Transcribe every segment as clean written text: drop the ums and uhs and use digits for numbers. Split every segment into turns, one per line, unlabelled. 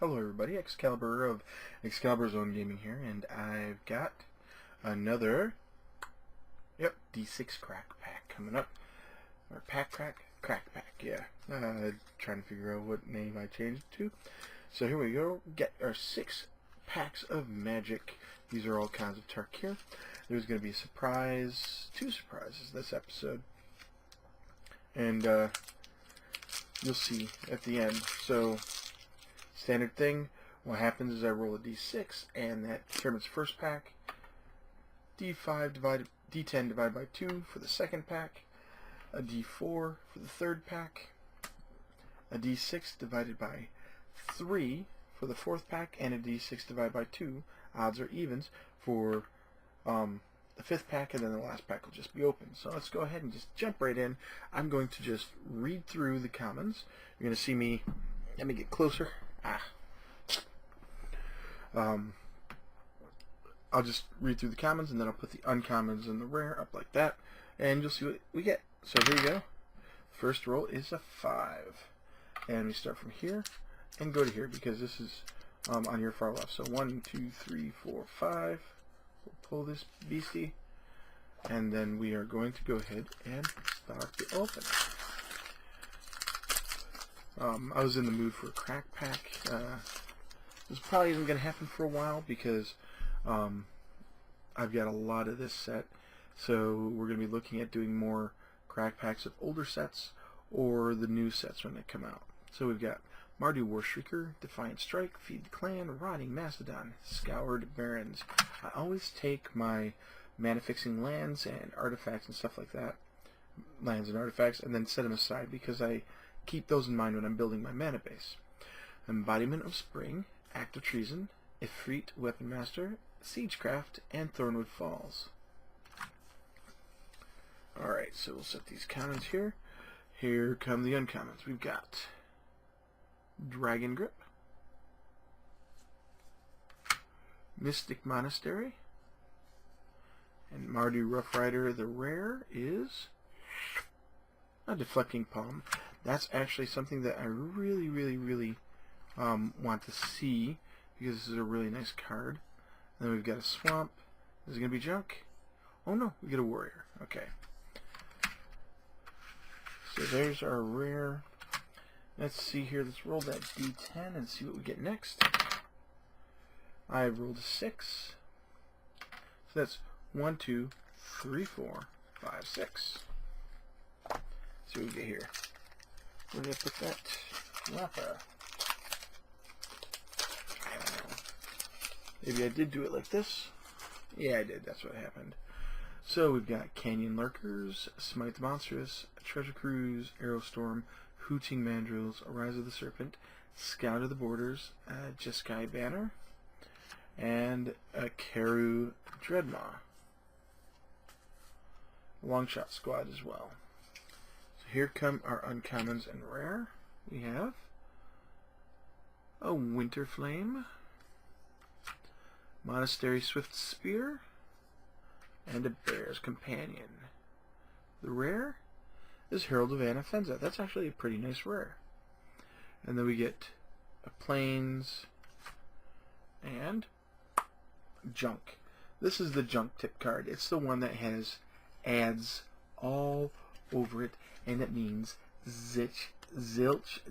Hello everybody, Excalibur of Excalibur's Own Gaming here, and I've got another, D6 crack pack coming up. Or crack pack, yeah. Trying to figure out what name I changed it to. So here we go, get our 6 packs of magic. These are all Khans of Tarkir. There's going to be a surprise, 2 surprises this episode. And you'll see at the end. So standard thing, what happens is I roll a d6 and that determines the first pack, d10 divided by 2 for the second pack, a d4 for the third pack, a d6 divided by 3 for the fourth pack, and a d6 divided by 2, odds or evens, for the fifth pack, and then the last pack will just be open. So let's go ahead and just jump right in. I'm going to just read through the commons. You're going to see me, let me get closer. I'll just read through the commons, and then I'll put the uncommons and the rare up like that, and you'll see what we get. So here you go. First roll is a 5, and we start from here and go to here because this is on your far left. So 1, 2, 3, 4, 5. We'll pull this beastie, and then we are going to go ahead and start the open. I was in the mood for a crack pack. This probably isn't going to happen for a while because I've got a lot of this set, so we're going to be looking at doing more crack packs of older sets or the new sets when they come out. So we've got Mardu Warshrieker, Defiant Strike, Feed the Clan, Rotting Mastodon, Scoured Barrens. I always take my mana-fixing lands and artifacts and stuff like that, lands and artifacts, and then set them aside because I keep those in mind when I'm building my mana base. Embodiment of Spring, Act of Treason, Ifrit Weapon Master, Siegecraft, and Thornwood Falls. Alright, so we'll set these commons here. Here come the uncommons. We've got Dragon Grip, Mystic Monastery, and Mardu Rough Rider. The rare is a Deflecting Palm. That's actually something that I really want to see because this is a really nice card. And then we've got a Swamp. Is it going to be junk? Oh no, we get a Warrior. Okay. So there's our rare. Let's see here. Let's roll that d10 and see what we get next. I rolled a 6. So that's 1, 2, 3, 4, 5, 6. Let's see what we get here. Where did I put that wrapper? Maybe I did do it like this. Yeah, I did. That's what happened. So we've got Canyon Lurkers, Smite the Monstrous, Treasure Cruise, Arrowstorm, Hooting Mandrills, Arise of the Serpent, Scout of the Borders, Jeskai Banner, and a Karu Dreadmaw. Longshot Squad as well. So here come our uncommons and rare. We have a Winter Flame, Monastery Swift Spear, and a Bear's Companion. The rare is Herald of Anafenza. That's actually a pretty nice rare. And then we get a Plains and Junk. This is the Junk tip card. It's the one that has ads all over it, and it means zilch,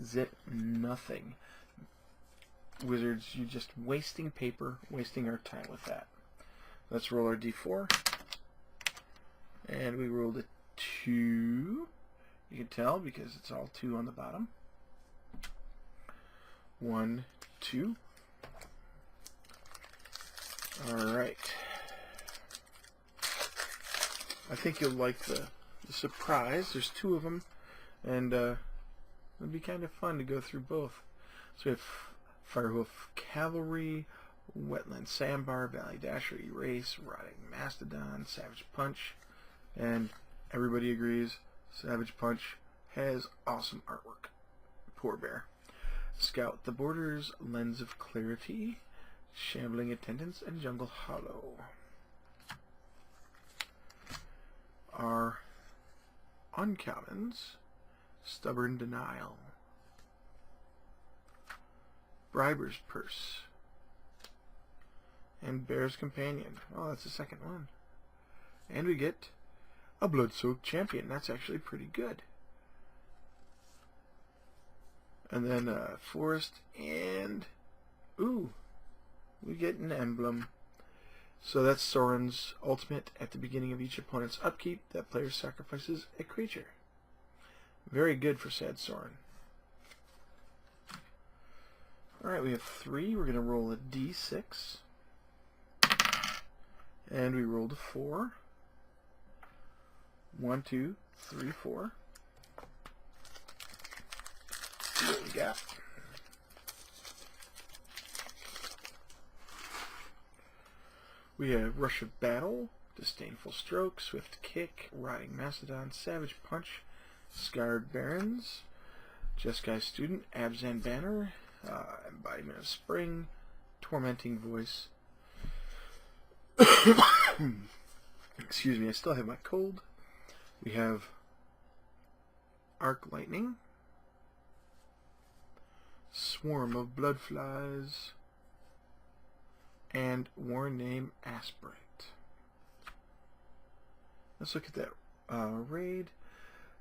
zip, nothing. Wizards, you're just wasting paper, wasting our time with that. Let's roll our d4. And we rolled a 2. You can tell because it's all 2 on the bottom. 1, 2. Alright. I think you'll like the surprise. There's 2 of them, and it'll be kind of fun to go through both. So we have Firehoof Cavalry, Wetland Sandbar, Valley Dasher, Erase, Rotting Mastodon, Savage Punch, and everybody agrees Savage Punch has awesome artwork. Poor bear. Scout the Borders, Lens of Clarity, Shambling Attendants, and Jungle Hollow. Our uncommons, Stubborn Denial, Briber's Purse. And Bear's Companion. Oh, that's the second one. And we get a Blood-Soaked Champion. That's actually pretty good. And then Forest and... Ooh, we get an emblem. So that's Soren's ultimate. At the beginning of each opponent's upkeep, that player sacrifices a creature. Very good for Sad Soren. Alright, we have 3. We're going to roll a d6. And we rolled a 4. 1, 2, 3, 4. See what we got. We have Rush of Battle, Disdainful Stroke, Swift Kick, Rotting Mastodon, Savage Punch, Scarred Barons, Jeskai Student, Abzan Banner, Embodiment of Spring, Tormenting Voice. Excuse me, I still have my cold. We have Arc Lightning, Swarm of Bloodflies, and Warren Name Aspirate. Let's look at that raid.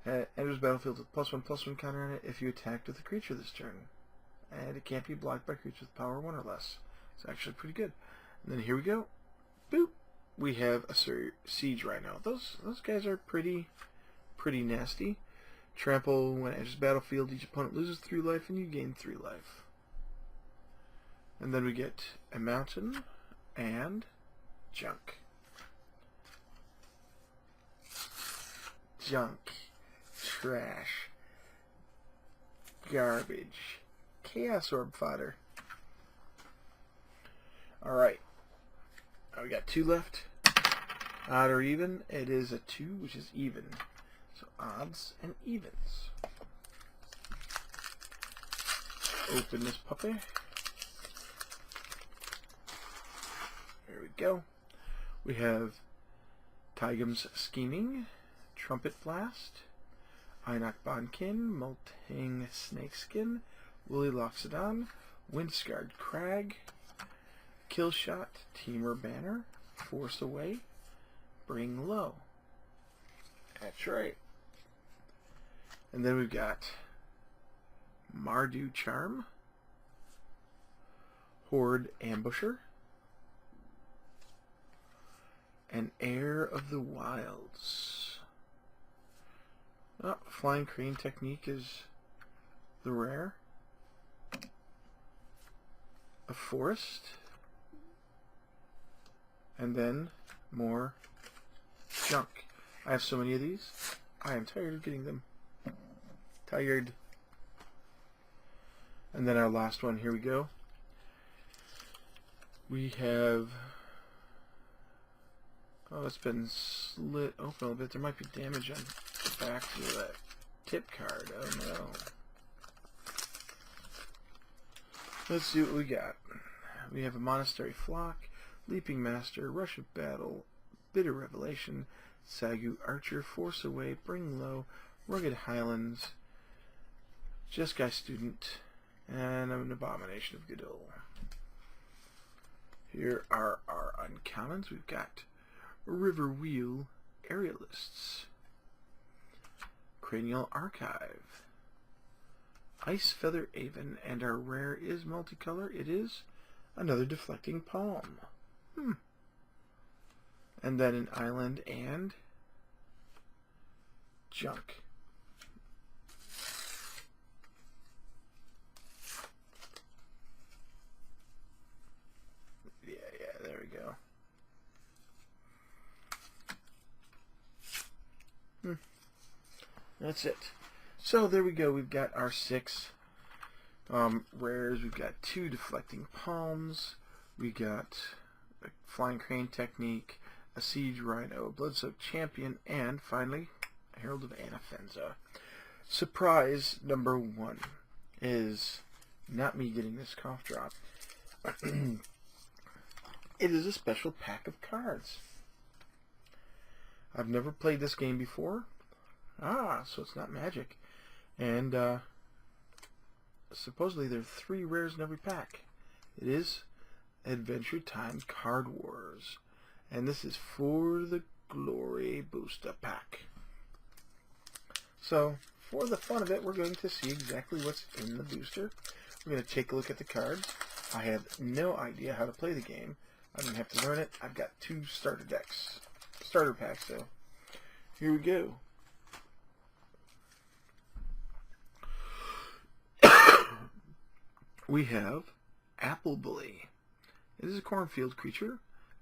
Enters battlefield with +1/+1 counter on it if you attacked with a creature this turn. And it can't be blocked by creatures with power 1 or less. It's actually pretty good. And then here we go. Boop! We have a Siege Rhino. Those guys are pretty nasty. Trample when it enters battlefield. Each opponent loses 3 life and you gain 3 life. And then we get a Mountain and Junk. Junk. Trash. Garbage. Chaos Orb Fodder. Alright. We got 2 left. Odd or even? It is a 2, which is even. So odds and evens. Open this puppy. There we go. We have Tygum's Scheming, Trumpet Blast, Einok Bonkin, Molting Snakeskin, Woolly Loxodon, Windscarred Crag, Killshot, Teamer Banner, Force Away, Bring Low. That's right. And then we've got Mardu Charm, Horde Ambusher, and Heir of the Wilds. Oh, Flying Crane Technique is the rare. A Forest. And then more junk. I have so many of these. I am tired of getting them. Tired. And then our last one. Here we go. We have... Oh, it's been slit open a little bit. There might be damage on the back of that tip card. Oh no. Let's see what we got. We have a Monastery Flock, Leaping Master, Rush of Battle, Bitter Revelation, Sagu Archer, Force Away, Bring Low, Rugged Highlands, Jeskai Student, and an Abomination of Godul. Here are our uncommons. We've got River Wheel Aerialists, Cranial Archive, Ice Feather Aven, and our rare is multicolor. It is another Deflecting Palm. And then an Island and Junk. Yeah, there we go. That's it. So there we go. We've got our 6 rares. We've got 2 Deflecting Palms. We got a Flying Crane Technique, a Siege Rhino, a Bloodsoaked Champion, and finally, a Herald of Anafenza. Surprise number 1 is not me getting this cough drop. It is a special pack of cards. I've never played this game before. So it's not Magic. And supposedly there are 3 rares in every pack. It is Adventure Time Card Wars. And this is for the Glory Booster Pack. So, for the fun of it, we're going to see exactly what's in the booster. We're going to take a look at the cards. I have no idea how to play the game. I'm going to have to learn it. I've got 2 starter packs, so here we go. We have Apple Bully. It is a cornfield creature.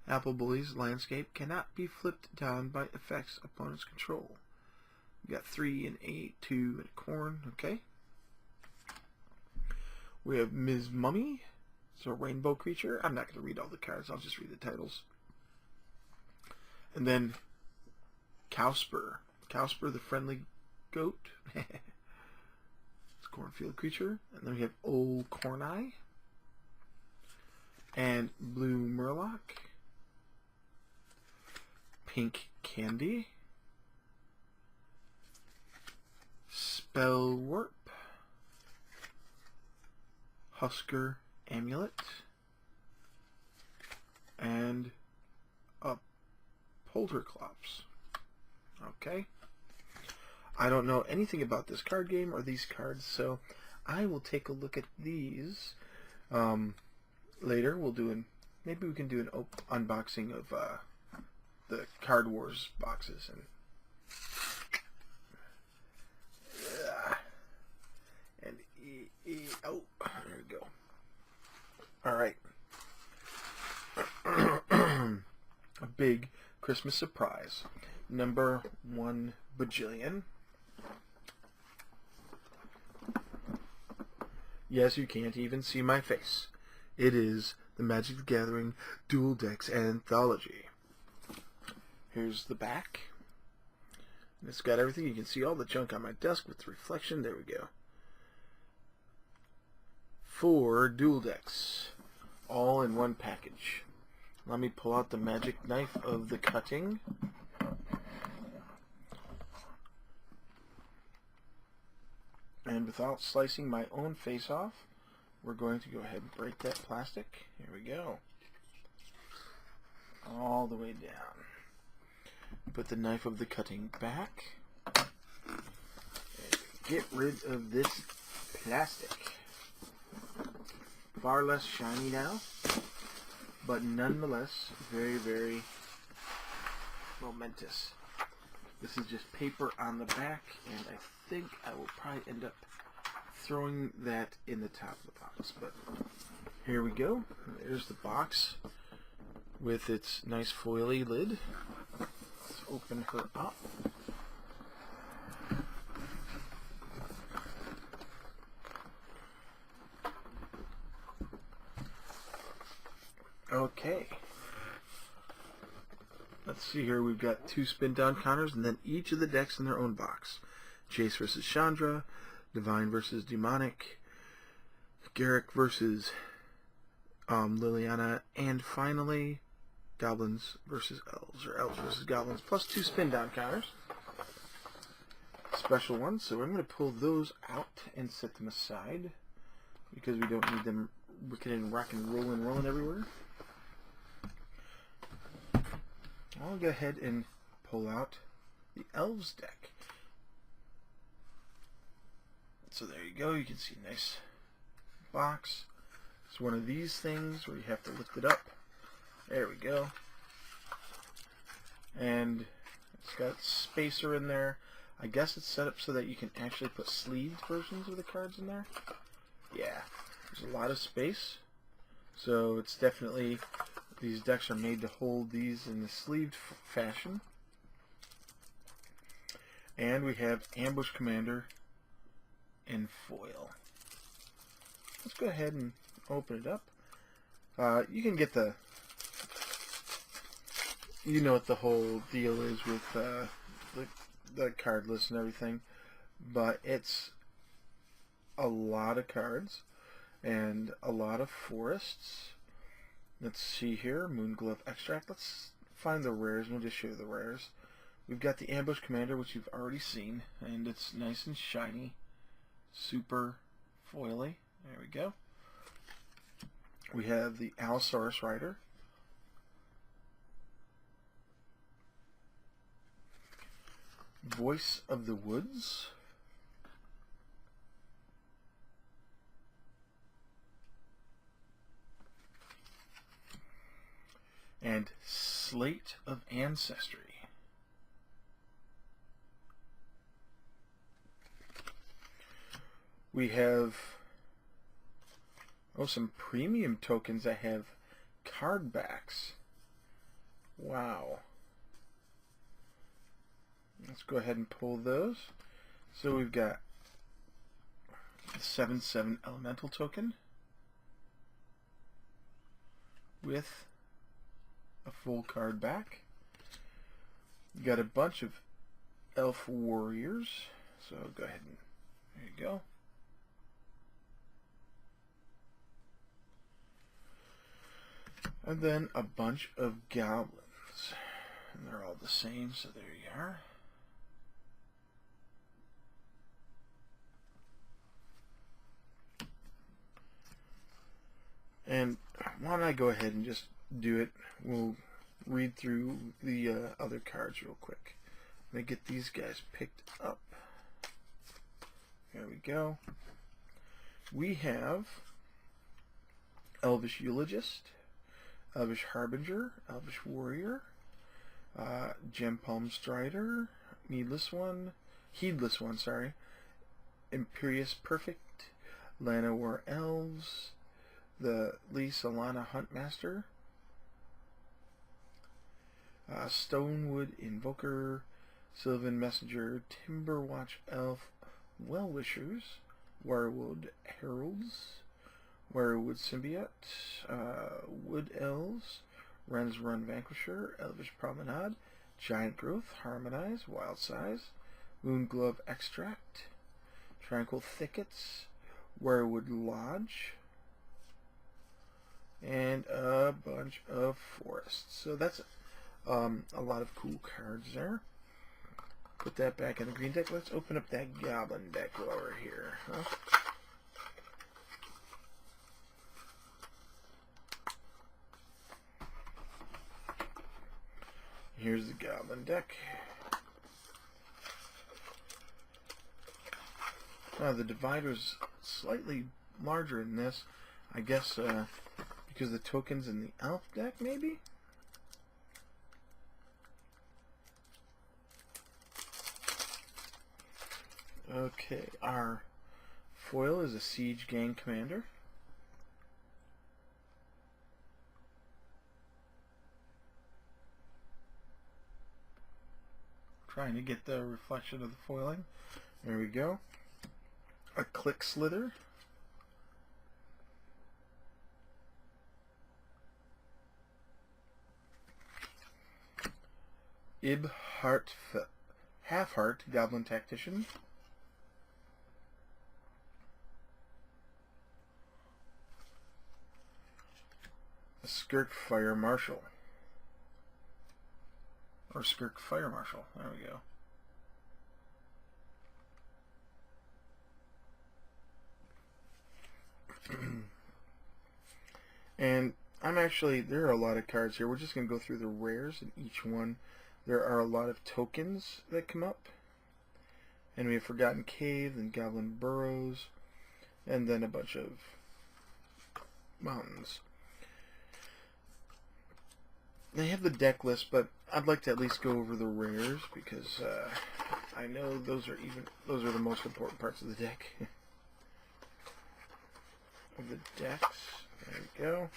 Apple Bully's landscape cannot be flipped down by effects opponent's control. We got 3 and 8, 2 and a corn. Okay. We have Ms. Mummy. It's a rainbow creature. I'm not going to read all the cards. I'll just read the titles. And then Cowspur. Cowspur, the friendly goat. It's a cornfield creature. And then we have Old Corn Eye. And Blue Murloc. Pink Candy. Spell Warp. Husker Amulet. And a Polterclops. Okay. I don't know anything about this card game or these cards, so I will take a look at these later. Maybe we can do an unboxing of the Card Wars boxes. Oh, there we go. Alright. A big Christmas surprise. Number 1 bajillion. Yes, you can't even see my face. It is the Magic the Gathering Dual Decks Anthology. Here's the back. It's got everything. You can see all the junk on my desk with the reflection. There we go. 4 dual decks, all in one package. Let me pull out the magic knife of the cutting. And without slicing my own face off, we're going to go ahead and break that plastic. Here we go. All the way down. Put the knife of the cutting back. And get rid of this plastic. Far less shiny now, but nonetheless very, very momentous. This is just paper on the back, and I think I will probably end up throwing that in the top of the box. But here we go. There's the box with its nice foily lid. Let's open her up. Okay. Let's see here. We've got 2 spin down counters, and then each of the decks in their own box. Jace versus Chandra, Divine versus Demonic, Garrick versus Liliana, and finally Goblins versus Elves, or Elves versus Goblins, plus 2 spin down counters. Special ones. So I'm going to pull those out and set them aside because we don't need them wicked and rock and rolling everywhere. I'll go ahead and pull out the Elves deck. So there you go. You can see a nice box. It's one of these things where you have to lift it up. There we go. And it's got spacer in there. I guess it's set up so that you can actually put sleeved versions of the cards in there. Yeah, there's a lot of space. So it's definitely, these decks are made to hold these in the sleeved fashion. And we have Ambush Commander in foil. Let's go ahead and open it up. You can get the, you know what the whole deal is with the card list and everything, but it's a lot of cards and a lot of forests. Let's see here, Moonglove Extract. Let's find the rares and we'll just show you the rares. We've got the Ambush Commander, which you've already seen, and it's nice and shiny, super foily. There we go. We have the Allosaurus Rider. Voice of the Woods. And Slate of Ancestry. We have some premium tokens that have card backs. Wow. Let's go ahead and pull those. So we've got the 7/7 Elemental token with a full card back. You got a bunch of Elf Warriors. So go ahead and there you go. And then a bunch of Goblins. And they're all the same, so there you are. And why don't I go ahead and just do it. We'll read through the other cards real quick. I'm going to get these guys picked up. There we go. We have Elvish Eulogist, Elvish Harbinger, Elvish Warrior, Gem Palm Strider, Heedless One, sorry, Imperious Perfect, Llanowar Elves, the Lee Solana Huntmaster, Stonewood Invoker, Sylvan Messenger, Timberwatch Elf, Well-Wishers, Wirewood Heralds, Wirewood Symbiote, Wood Elves, Wren's Run Vanquisher, Elvish Promenade, Giant Growth, Harmonize, Wild Size, Moonglove Extract, Tranquil Thickets, Wirewood Lodge, and a bunch of forests. So that's a lot of cool cards there. Put that back in the green deck. Let's open up that Goblin deck while we're here. Huh? Here's the Goblin deck. The divider's slightly larger than this. I guess because the tokens in the Elf deck, maybe? Okay, our foil is a Siege Gang Commander. Trying to get the reflection of the foiling. There we go. A Click Slither. Half-Heart Goblin Tactician. A Skirk Fire Marshal. Or Skirk Fire Marshal. There we go. And there are a lot of cards here. We're just going to go through the rares in each one. There are a lot of tokens that come up. And we have Forgotten Cave, and Goblin Burrows, and then a bunch of mountains. They have the deck list, but I'd like to at least go over the rares because I know those are the most important parts of the deck. Of the decks. There we go.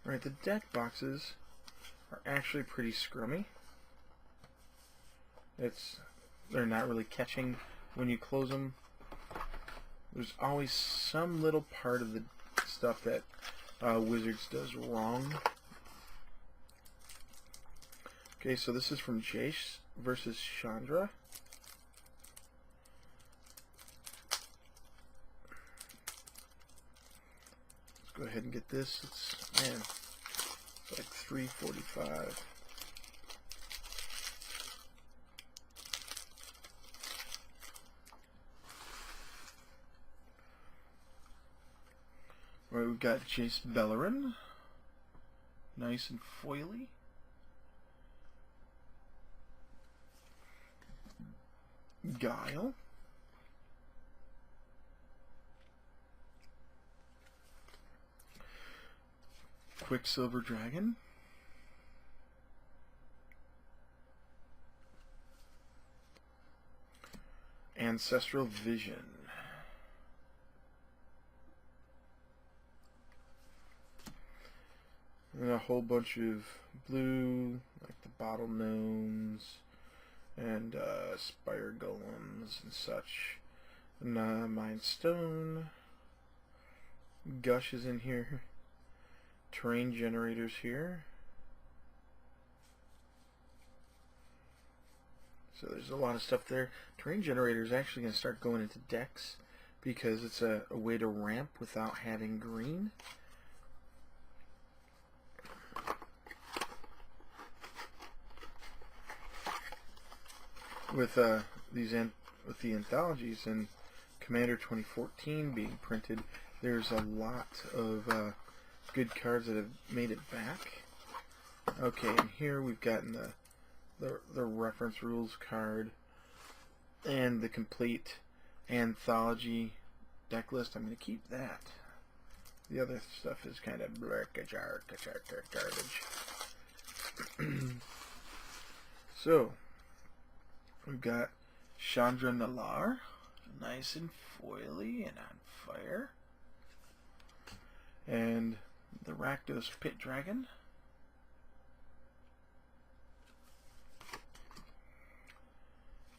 Alright, the deck boxes are actually pretty scrummy. They're not really catching when you close them. There's always some little part of the stuff that Wizards does wrong. Okay, so this is from Jace versus Chandra. Let's go ahead and get this. Man, It's like $3.45. Alright, we've got Jace Bellerin. Nice and foily. Guile. Quicksilver Dragon. Ancestral Vision. And a whole bunch of blue, like the Bottle Gnomes, and Spire Golems and such. Mind Stone. Gush is in here. Terrain generators here. So there's a lot of stuff there. Terrain generator is actually going to start going into decks because it's a way to ramp without having green. With the anthologies and Commander 2014 being printed, there's a lot of good cards that have made it back. Okay, and here we've gotten the reference rules card and the complete anthology deck list. I'm going to keep that. The other stuff is kind of garbage. So we've got Chandra Nalar, nice and foily and on fire, and the Rakdos Pit Dragon.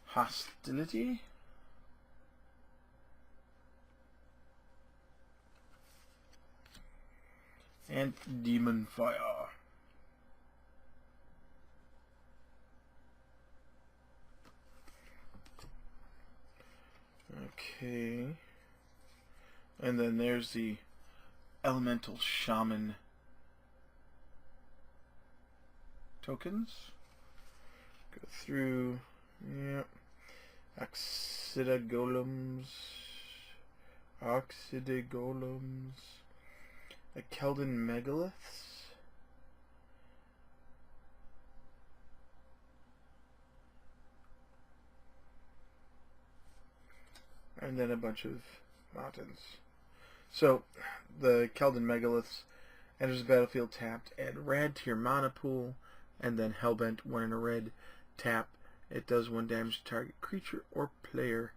Hostility. And Demon Fire. Okay. And then there's the Elemental Shaman tokens. Go through. Yep. Oxida Golems. A Keldon Megaliths. And then a bunch of mountains. So, the Keldon Megaliths enters the battlefield tapped, add Rad to your mana pool, and then Hellbent, 1 in a red, tap. It does 1 damage to target creature or player,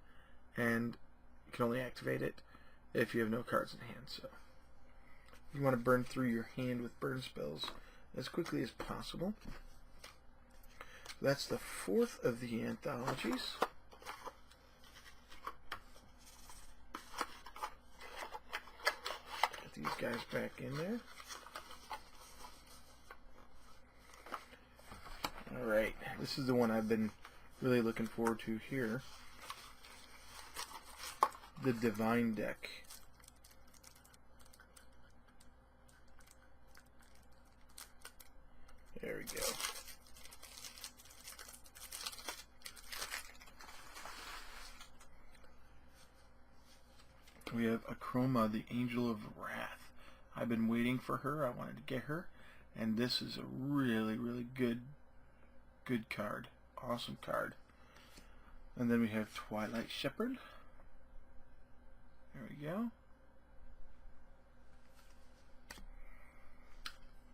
and you can only activate it if you have no cards in hand. So, you want to burn through your hand with burn spells as quickly as possible. That's the 4th of the anthologies. Get these guys back in there. Alright, this is the one I've been really looking forward to here. The Divine deck. There we go. We have Akroma, the Angel of Wrath. I've been waiting for her. I wanted to get her. And this is a really, really good card. Awesome card. And then we have Twilight Shepherd. There we go.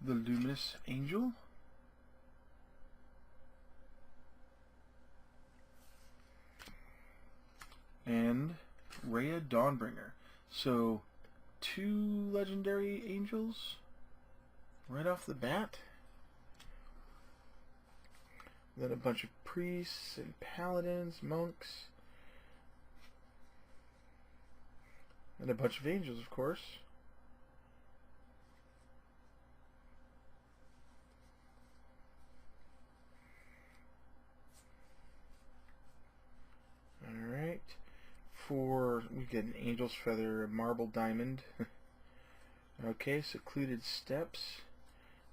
The Luminous Angel. And Rhea Dawnbringer. So, 2 legendary angels right off the bat. Then a bunch of priests and paladins, monks, and a bunch of angels, of course. Alright. We get an Angel's Feather, a Marble Diamond. Okay, Secluded Steps,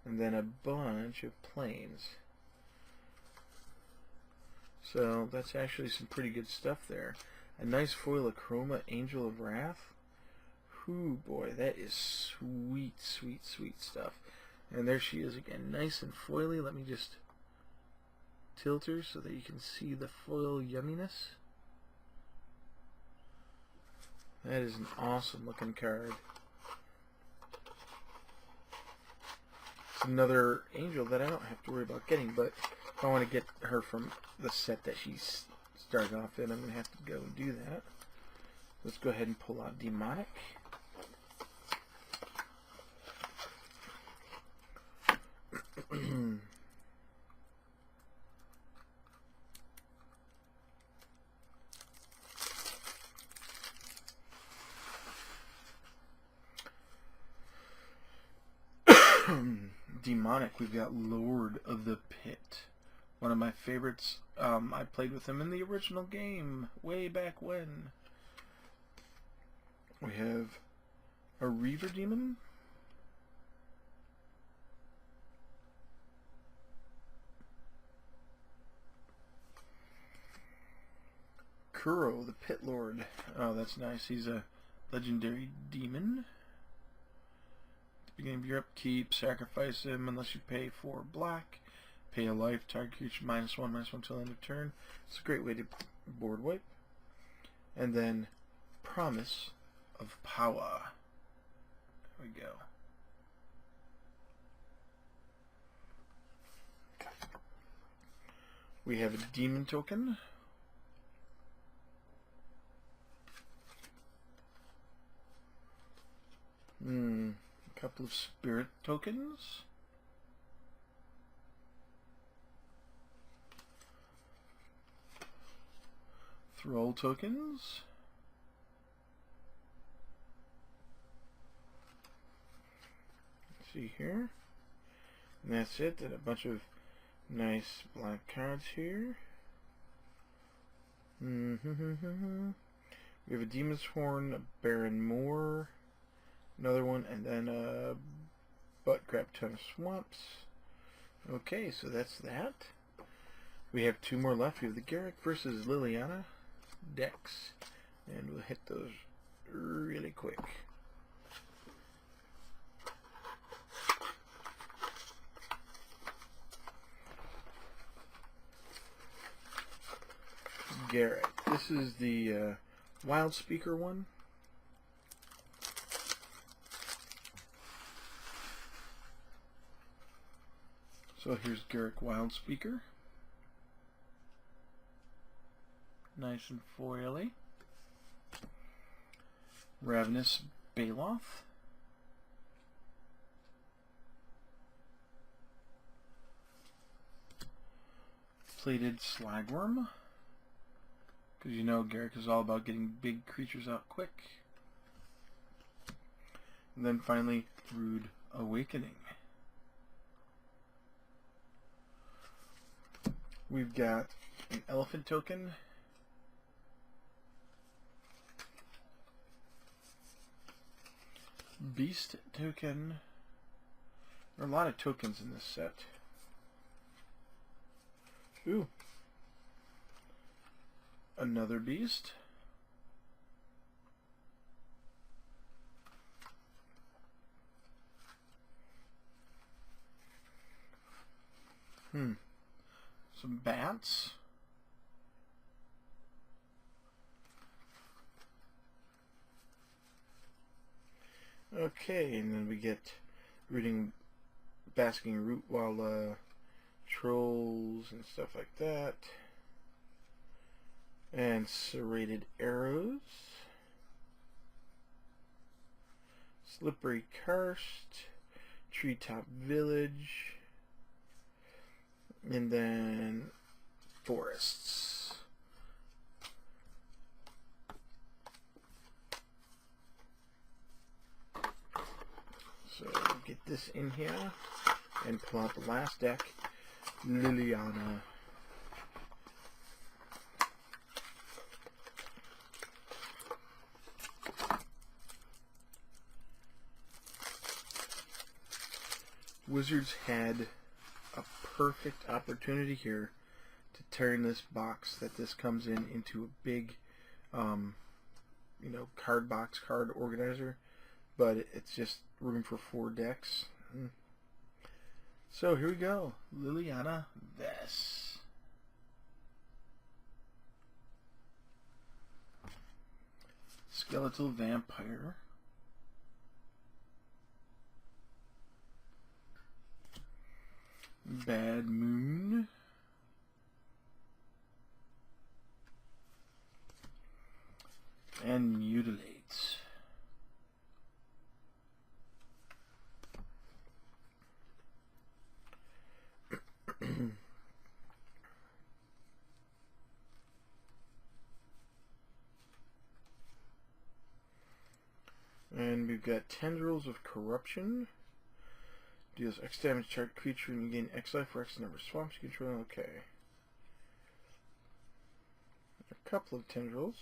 and then a bunch of plains. So that's actually some pretty good stuff there. A nice foil Achroma, Angel of Wrath. Whoo, boy, that is sweet, sweet, sweet stuff. And there she is again, nice and foily. Let me just tilt her so that you can see the foil yumminess. That is an awesome looking card. It's another angel that I don't have to worry about getting, but if I want to get her from the set that she started off in, I'm going to have to go and do that. Let's go ahead and pull out Demonic. Demonic, we've got Lord of the Pit. One of my favorites. I played with him in the original game way back when. We have a Reaver Demon. Kuro, the Pit Lord. Oh, that's nice. He's a legendary demon. At the beginning of your upkeep, sacrifice him unless you pay 4 black. Pay a life, target creature -1/-1 until end of turn. It's a great way to board wipe. And then Promise of Power. There we go. We have a demon token. A couple of spirit tokens. Thrall tokens. Let's see here. And that's it. And a bunch of nice black cards here. We have a Demon's Horn, a Baron Moor, another one, and then a Butt Crap Ton of Swamps. Okay, so that's that. We have 2 more left. We have the Garrick versus Liliana decks, and we'll hit those really quick. Garrick. This is the Wildspeaker one. So here's Garrick Wildspeaker. Nice and foily. Ravenous Baloth. Plated Slagworm. Because you know Garrick is all about getting big creatures out quick. And then finally, Rude Awakening. We've got an Elephant token. Beast token. There are a lot of tokens in this set. Ooh. Another beast. Some bats. Okay, and then we get Basking Root while trolls and stuff like that. And Serrated Arrows. Slippery Karst. Treetop Village. And then Forests. So get this in here and pull out the last deck, Liliana. Wizards had a perfect opportunity here to turn this box that this comes in into a big, you know, card box, card organizer, but it's just room for 4 decks. So here we go, Liliana Vess. Skeletal Vampire. Bad Moon. And Mutilates. And we've got Tendrils of Corruption. Deals X damage to target creature and you gain X life for X number of swamps you control. Okay. A couple of Tendrils.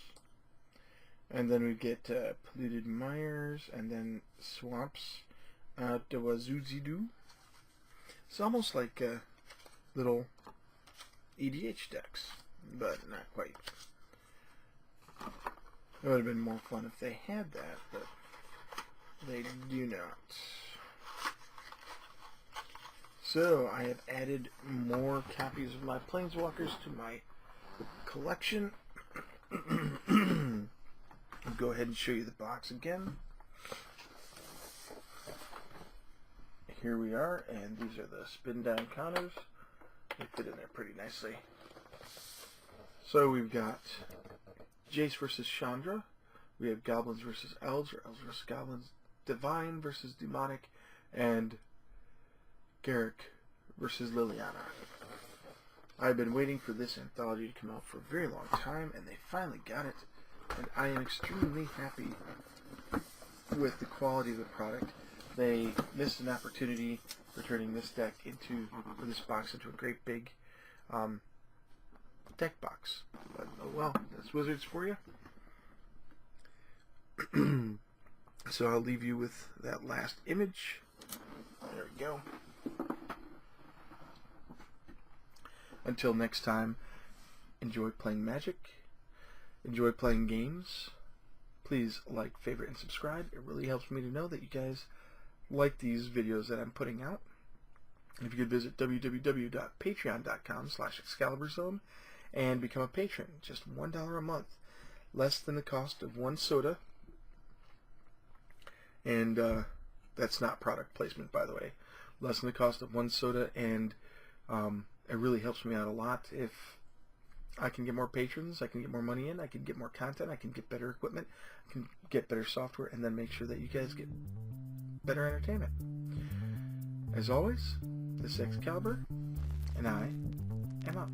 And then we get Polluted Mires and then Swamps. Dewazuzidu. It's almost like little EDH decks, but not quite. It would have been more fun if they had that, but they do not. So I have added more copies of my Planeswalkers to my collection. I'll go ahead and show you the box again. Here we are, and these are the spin down counters. They fit in there pretty nicely. So we've got Jace versus Chandra. We have Goblins versus Elves, or Elves versus Goblins. Divine versus Demonic, and Garrick versus Liliana. I've been waiting for this anthology to come out for a very long time, and they finally got it. And I am extremely happy with the quality of the product. They missed an opportunity for turning this deck into, or this box into a great big deck box. But oh well, that's Wizards for you. So I'll leave you with that last image. There we go. Until next time, enjoy playing Magic. Enjoy playing games. Please like, favorite, and subscribe. It really helps me to know that you guys like these videos that I'm putting out. If you could visit www.patreon.com/ExcaliburZone and become a patron. Just $1 a month. Less than the cost of 1 soda. And that's not product placement, by the way. Less than the cost of 1 soda, and it really helps me out a lot. If I can get more patrons, I can get more money in, I can get more content, I can get better equipment, I can get better software, and then make sure that you guys get better entertainment. As always, this is Excalibur, and I am out.